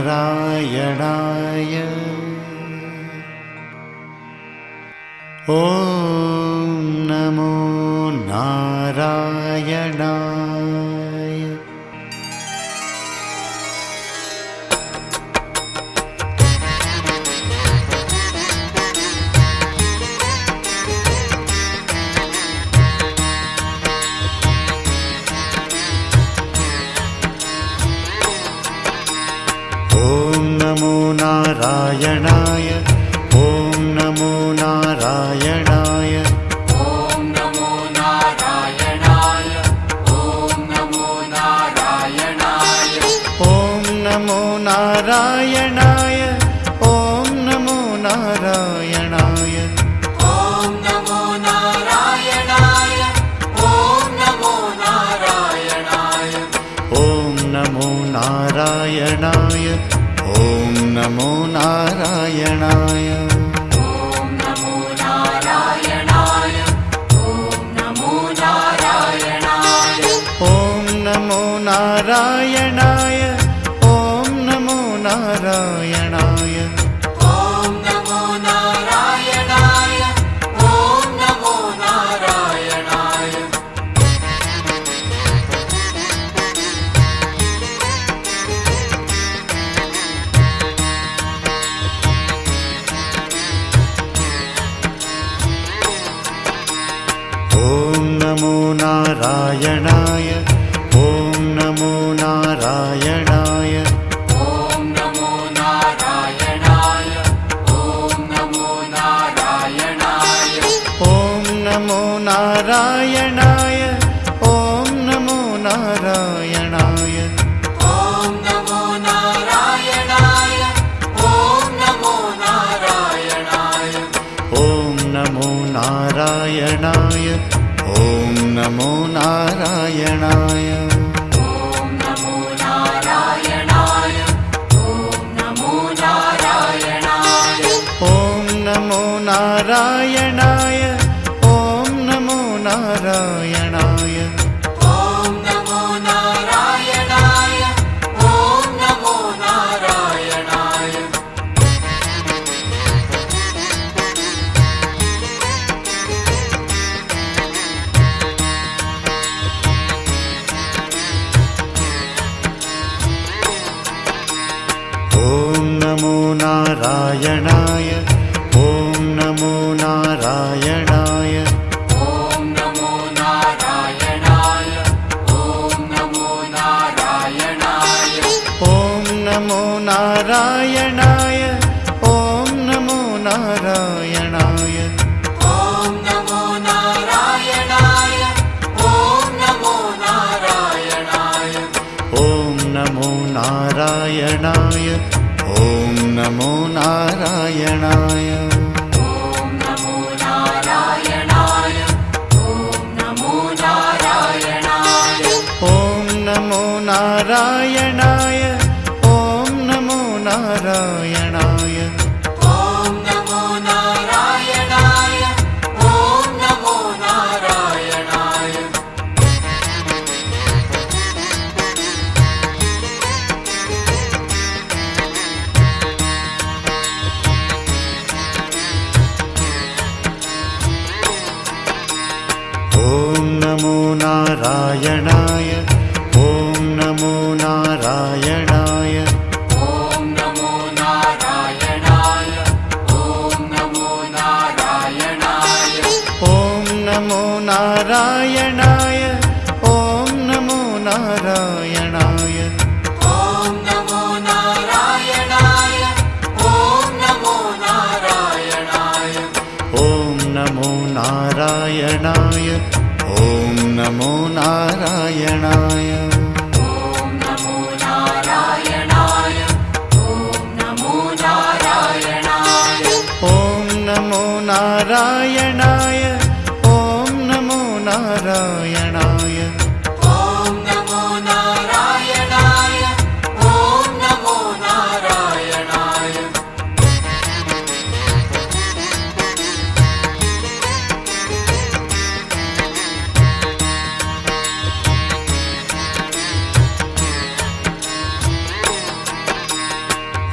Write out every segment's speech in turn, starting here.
नारायणाय ॐ नमो नारायणाय। नारायणाय ॐ नमो नारायणाय ॐ नमो नारायणाय ॐ नमो नारायणाय ॐ नमो नारायणाय ॐ नमो नारायणाय ॐ नमो नारायणाय ॐ नमो नारायणाय ॐ नमो नारायणाय ॐ नमो नारायणाय ॐ नमो नारायणाय ॐ नमो नारायणाय ॐ नमो नारायणाय ॐ नमो नारायणाय ॐ नमो नारायणाय ॐ नमो नारायणाय नमो नारायणाय ॐ नमो नारायणाय ॐ नमो नारायणाय ॐ नमो नारायणाय ॐ नमो नारायणाय ॐ नमो नारायणाय ॐ नमो नारायणाय ॐ नमो नारायणाय ॐ नमो नारायणाय ॐ नमो नारायणाय ॐ नमो नारायणाय ॐ नमो नारायणाय ॐ नमो नारायणाय ॐ नमो नारायणाय ॐ नमो नारायणाय ॐ नमो नारायणाय नमो नारायणाय ॐ नमो नारायणाय ॐ नमो नारायणाय ॐ नमो नारायणाय ॐ नमो नारायणाय ॐ नमो नारायणाय ॐ नमो नारायणाय ॐ नमो नारायणाय ॐ नमो नारायणाय ॐ नमो नारायणाय ॐ नमो नारायणाय ॐ नमो नारायणाय ॐ नमो नारायणाय ॐ नमो नारायणाय ॐ नमो नारायणाय ॐ नमो नारायणाय नमो नारायणाय ॐ नमो नारायणाय ॐ नमो नारायणाय ॐ नमो नारायणाय ॐ नमो नारायणाय ॐ नमो नारायणाय ॐ नमो नारायणाय ॐ नमो नारायणाय ॐ नमो नारायणाय ॐ नमो नारायणाय ॐ नमो नारायणाय ॐ नमो नारायणाय ॐ नमो नारायणाय ॐ नमो नारायणाय ॐ नमो नारायणाय ॐ नमो नारायणाय ॐ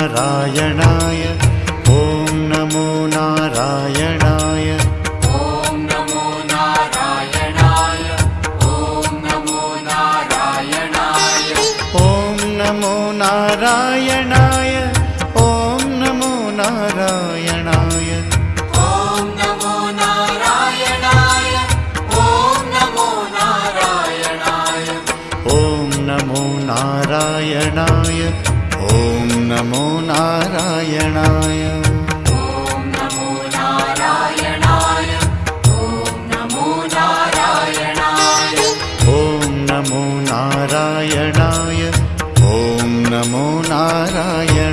नारायणाय ॐ नमो नारायणाय ॐ नमो नारायणाय ॐ नमो नारायणाय ॐ नमो नारायणाय ॐ नमो नारायणाय ॐ नमो नारायणाय ॐ नमो नारायणाय ॐ नमो नारायणाय ॐ नमो नारायणाय ॐ नमो नारायणाय ॐ नमो नारायणाय ॐ नमो नारायणाय ॐ नमो नारायणाय